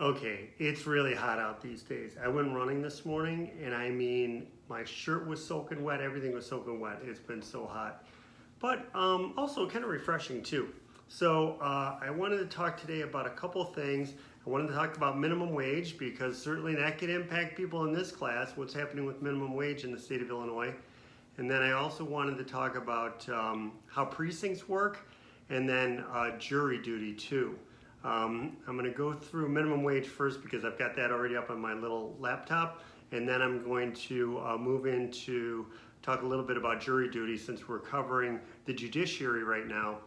Okay, it's really hot out these days. I went running this morning and I mean, my shirt was soaking wet, everything was soaking wet. It's been so hot. But also kind of refreshing too. So I wanted to talk today about a couple things. I wanted to talk about minimum wage because certainly that could impact people in this class, what's happening with minimum wage in the state of Illinois. And then I also wanted to talk about how precincts work and then jury duty too. I'm going to go through minimum wage first because I've got that already up on my little laptop, and then I'm going to move into talk a little bit about jury duty since we're covering the judiciary right now.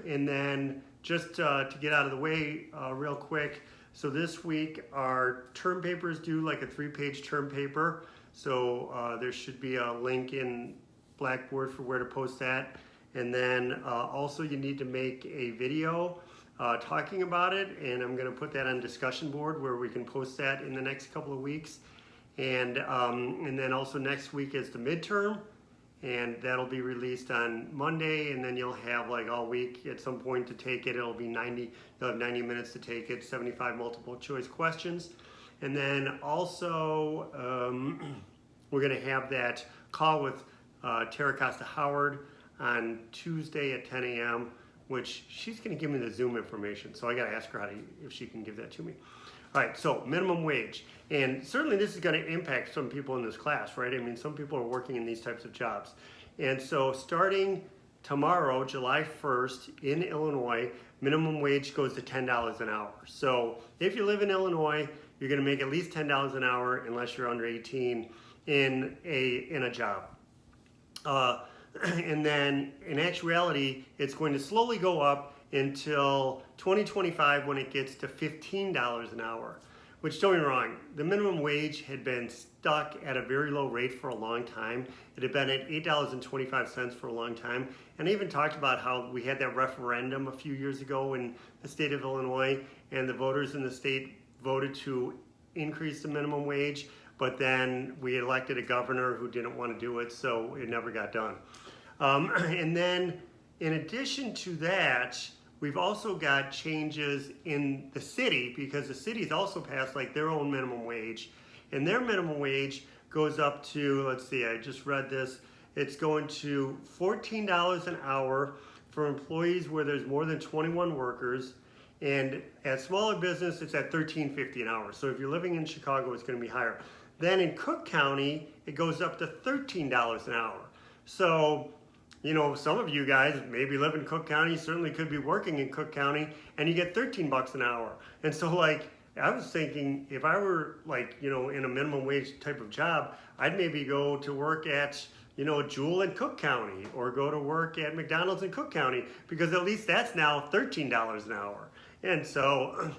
And then just to get out of the way real quick, so this week our term paper is due, like a 3-page term paper. So there should be a link in Blackboard for where to post that. And then also you need to make a video talking about it, and I'm going to put that on discussion board where we can post that in the next couple of weeks. And then also next week is the midterm, and that'll be released on Monday, and then you'll have like all week at some point to take it. It'll be you'll have 90 minutes to take it, 75 multiple choice questions. And then also we're going to have that call with Tara Costa Howard on Tuesday at 10 a.m., which she's going to give me the Zoom information. So I got to ask her if she can give that to me. All right, so minimum wage. And certainly this is going to impact some people in this class, right? I mean, some people are working in these types of jobs. And so starting tomorrow, July 1st, in Illinois, minimum wage goes to $10 an hour. So if you live in Illinois, you're going to make at least $10 an hour unless you're under 18 in a job. And then in actuality, it's going to slowly go up until 2025 when it gets to $15 an hour. Which, don't get me wrong, the minimum wage had been stuck at a very low rate for a long time. It had been at $8.25 for a long time. And I even talked about how we had that referendum a few years ago in the state of Illinois, and the voters in the state voted to increase the minimum wage. But then we elected a governor who didn't want to do it, so it never got done. And then in addition to that, we've also got changes in the city because the city's also passed like their own minimum wage. And their minimum wage goes up to, let's see, I just read this, it's going to $14 an hour for employees where there's more than 21 workers. And at smaller business, it's at $13.50 an hour. So if you're living in Chicago, it's going to be higher. Then in Cook County, it goes up to $13 an hour. So, you know, some of you guys maybe live in Cook County, certainly could be working in Cook County, and you get 13 bucks an hour. And so, like, I was thinking if I were, like, you know, in a minimum wage type of job, I'd maybe go to work at, you know, Jewel in Cook County, or go to work at McDonald's in Cook County, because at least that's now $13 an hour. And so,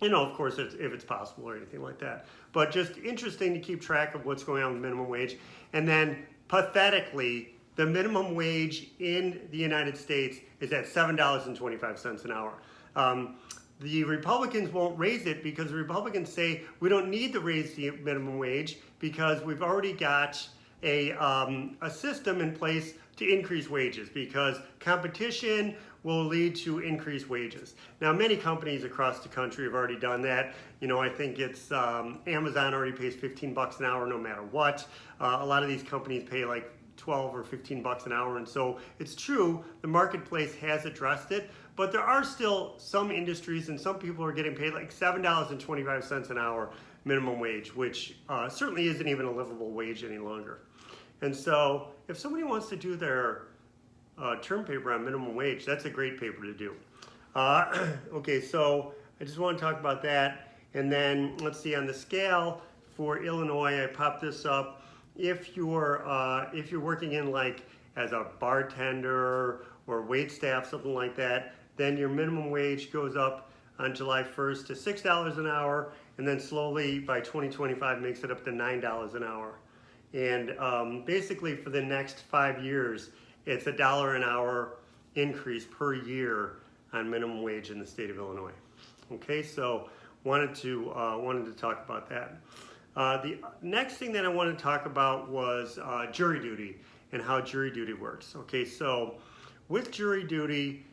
you know, of course, if it's possible or anything like that. But just interesting to keep track of what's going on with minimum wage. And then, pathetically, the minimum wage in the United States is at $7.25 an hour. The Republicans won't raise it because the Republicans say we don't need to raise the minimum wage because we've already got a system in place to increase wages, because competition will lead to increased wages. Now, many companies across the country have already done that. You know, I think it's Amazon already pays 15 bucks an hour no matter what. A lot of these companies pay like 12 or 15 bucks an hour, and so it's true, the marketplace has addressed it, but there are still some industries and some people are getting paid like $7.25 an hour minimum wage, which certainly isn't even a livable wage any longer. And so if somebody wants to do their term paper on minimum wage, that's a great paper to do. Okay, so I just want to talk about that. And then let's see, on the scale for Illinois, I popped this up. If you're working in like as a bartender or wait staff, something like that, then your minimum wage goes up on July 1st to $6 an hour, and then slowly by 2025 makes it up to $9 an hour. And basically for the next 5 years, it's $1 an hour increase per year on minimum wage in the state of Illinois. Okay, so wanted to talk about that. The next thing that I wanted to talk about was jury duty and how jury duty works. Okay, so with jury duty,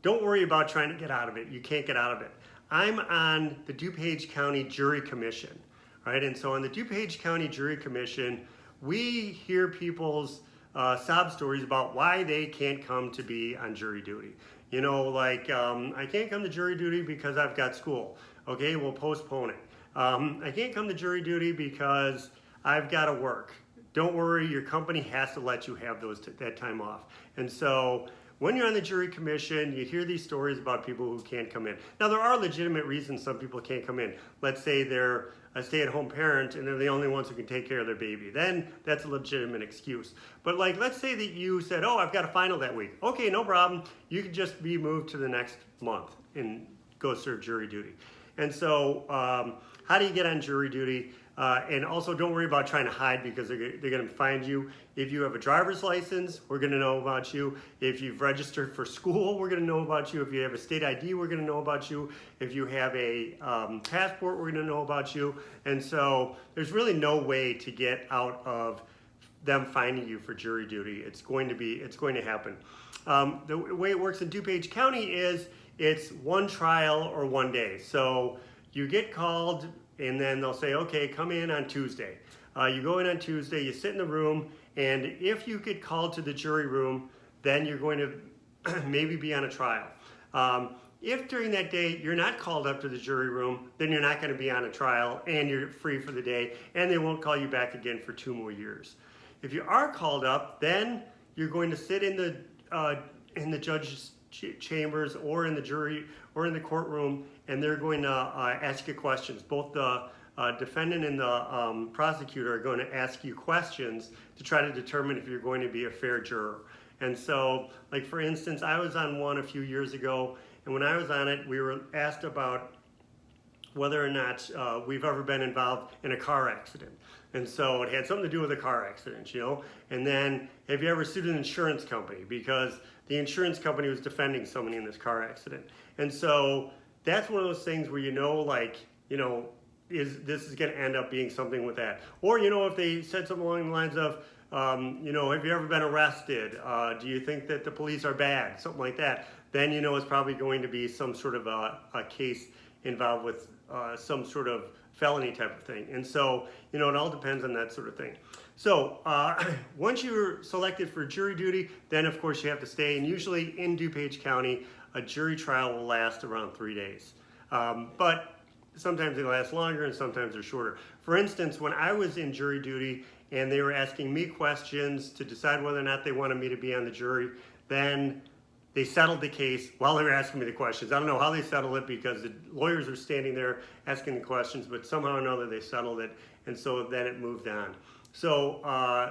don't worry about trying to get out of it. You can't get out of it. I'm on the DuPage County Jury Commission, right? And so on the DuPage County Jury Commission, we hear people's sob stories about why they can't come to be on jury duty. You know, like, I can't come to jury duty because I've got school. Okay, we'll postpone it. I can't come to jury duty because I've got to work. Don't worry, your company has to let you have that time off. And so when you're on the jury commission, you hear these stories about people who can't come in. Now, there are legitimate reasons some people can't come in. Let's say they're a stay-at-home parent and they're the only ones who can take care of their baby. Then that's a legitimate excuse. But like, let's say that you said, oh, I've got a final that week. Okay, no problem. You can just be moved to the next month and go serve jury duty. And so how do you get on jury duty? And also don't worry about trying to hide because they're going to find you. If you have a driver's license, we're going to know about you. If you've registered for school, we're going to know about you. If you have a state ID, we're going to know about you. If you have a passport, we're going to know about you. And so there's really no way to get out of them finding you for jury duty. It's going to happen. The way it works in DuPage County is it's one trial or one day. So you get called and then they'll say, okay, come in on Tuesday. You go in on Tuesday, you sit in the room, and if you get called to the jury room, then you're going to maybe be on a trial. If during that day you're not called up to the jury room, then you're not going to be on a trial and you're free for the day, and they won't call you back again for 2 more years. If you are called up, then you're going to sit in the judge's chambers or in the jury or in the courtroom, and they're going to ask you questions. Both the defendant and the prosecutor are going to ask you questions to try to determine if you're going to be a fair juror. And so, like for instance, I was on one a few years ago, and when I was on it, we were asked about whether or not we've ever been involved in a car accident. And so it had something to do with a car accident, you know. And then, have you ever sued an insurance company? Because the insurance company was defending somebody in this car accident. And so that's one of those things where like, this is going to end up being something with that. Or, if they said something along the lines of, have you ever been arrested? Do you think that the police are bad? Something like that. Then, it's probably going to be some sort of a case involved with some sort of felony type of thing. And so, it all depends on that sort of thing. So once you're selected for jury duty, then of course you have to stay. And usually in DuPage County, a jury trial will last around 3 days. But sometimes they last longer and sometimes they're shorter. For instance, when I was in jury duty and they were asking me questions to decide whether or not they wanted me to be on the jury, then they settled the case while they were asking me the questions. I don't know how they settled it because the lawyers were standing there asking the questions, but somehow or another they settled it, and so then it moved on. So,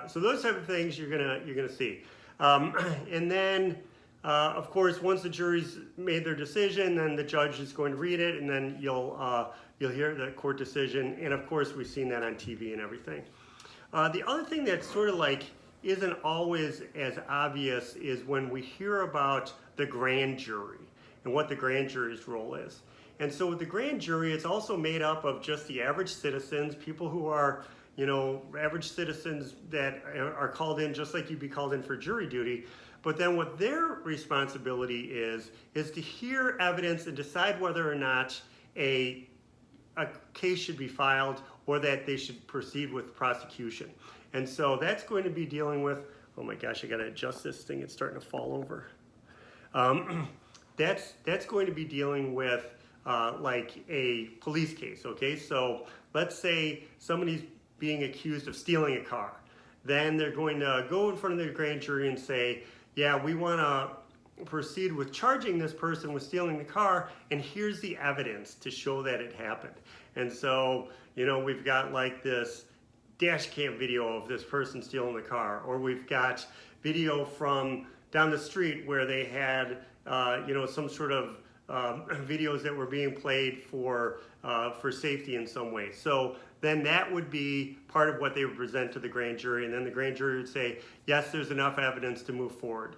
so those type of things you're gonna see, and then of course once the jury's made their decision, then the judge is going to read it, and then you'll hear the court decision, and of course we've seen that on TV and everything. The other thing that's sort of like isn't always as obvious is when we hear about the grand jury and what the grand jury's role is. And so with the grand jury, it's also made up of just the average citizens, people who are, average citizens that are called in just like you'd be called in for jury duty. But then what their responsibility is to hear evidence and decide whether or not a case should be filed or that they should proceed with prosecution. And so that's going to be dealing with, oh my gosh, I got to adjust this thing. It's starting to fall over. That's going to be dealing with like a police case, okay? So let's say somebody's being accused of stealing a car. Then they're going to go in front of the grand jury and say, yeah, we want to proceed with charging this person with stealing the car, and here's the evidence to show that it happened. And so, we've got like this dash cam video of this person stealing the car, or we've got video from down the street where they had, some sort of videos that were being played for safety in some way. So then that would be part of what they would present to the grand jury, and then the grand jury would say, yes, there's enough evidence to move forward.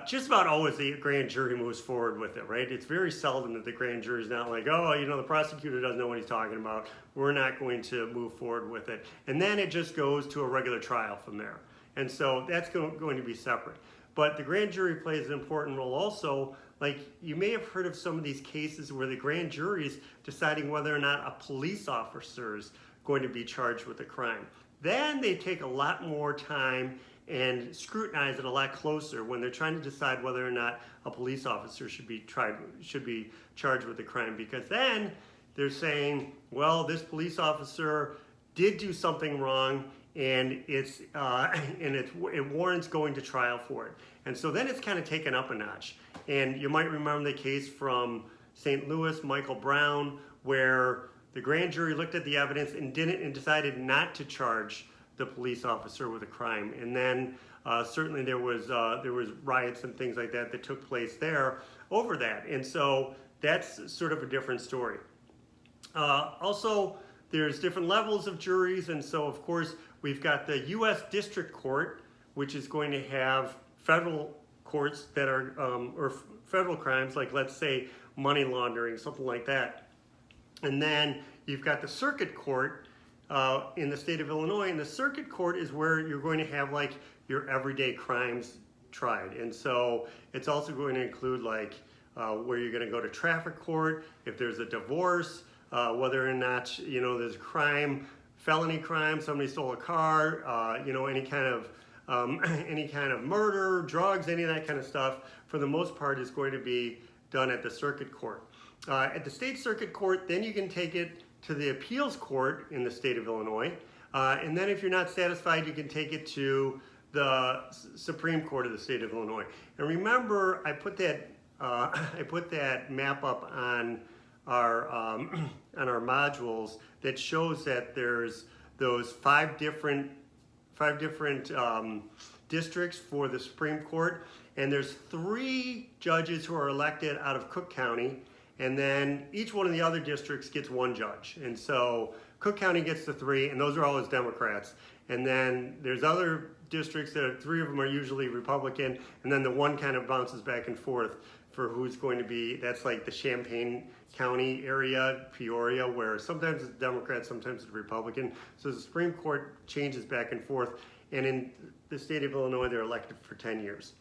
Just about always the grand jury moves forward with it, right? It's very seldom that the grand jury is not like, oh, the prosecutor doesn't know what he's talking about. We're not going to move forward with it. And then it just goes to a regular trial from there. And so that's going to be separate. But the grand jury plays an important role also, like you may have heard of some of these cases where the grand jury is deciding whether or not a police officer is going to be charged with a crime. Then they take a lot more time and scrutinize it a lot closer when they're trying to decide whether or not a police officer should be charged with a crime, because then they're saying, well, this police officer did do something wrong, and it warrants going to trial for it. And so then it's kind of taken up a notch. And you might remember the case from St. Louis, Michael Brown, where the grand jury looked at the evidence and decided not to charge the police officer with a crime. And then certainly there was riots and things like that took place there over that. And so that's sort of a different story. Also, there's different levels of juries, and so of course we've got the U.S. District Court, which is going to have federal courts that are, or federal crimes, like let's say money laundering, something like that. And then you've got the Circuit Court in the state of Illinois, and the Circuit Court is where you're going to have like your everyday crimes tried. And so it's also going to include like where you're going to go to traffic court, if there's a divorce, whether or not, there's a crime, felony crime, somebody stole a car, any kind of murder, drugs, any of that kind of stuff, for the most part is going to be done at the circuit court. At the state circuit court, then you can take it to the appeals court in the state of Illinois. And then if you're not satisfied, you can take it to the Supreme Court of the state of Illinois. And remember, I put that map up on our modules that shows that there's those five different districts for the Supreme Court, and there's 3 judges who are elected out of Cook County, and then each one of the other districts gets 1 judge. And so Cook County gets the 3, and those are always Democrats. And then there's other districts that 3 of them are usually Republican, and then the 1 kind of bounces back and forth for who's going to be, that's like the Champaign County area, Peoria, where sometimes it's Democrat, sometimes it's Republican. So the Supreme Court changes back and forth, and in the state of Illinois, they're elected for 10 years.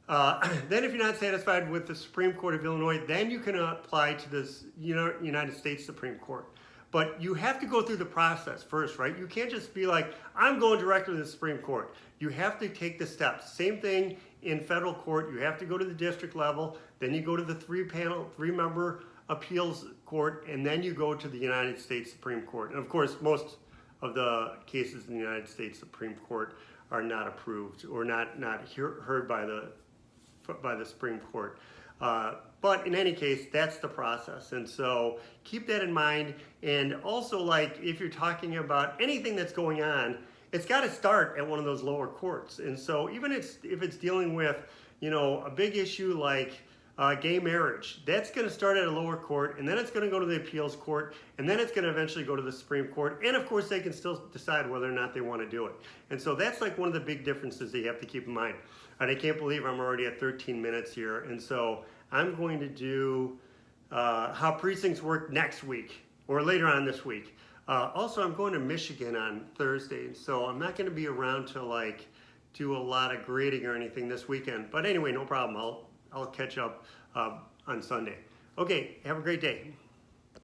Then if you're not satisfied with the Supreme Court of Illinois, then you can apply to this United States Supreme Court. But you have to go through the process first, right? You can't just be like, I'm going directly to the Supreme Court. You have to take the steps. Same thing in federal court. You have to go to the district level, then you go to the 3-member appeals court, and then you go to the United States Supreme Court. And of course, most of the cases in the United States Supreme Court are not approved or not heard by the Supreme Court. But in any case, that's the process. And so keep that in mind. And also, like, if you're talking about anything that's going on, it's got to start at one of those lower courts. And so even if it's dealing with, a big issue like gay marriage, that's going to start at a lower court, and then it's going to go to the appeals court, and then it's going to eventually go to the Supreme Court. And of course, they can still decide whether or not they want to do it. And so that's like one of the big differences that you have to keep in mind. And I can't believe I'm already at 13 minutes here. And so I'm going to do how precincts work next week or later on this week. Also, I'm going to Michigan on Thursday, so I'm not going to be around to do a lot of grading or anything this weekend. But anyway, no problem. I'll catch up on Sunday. Okay, have a great day.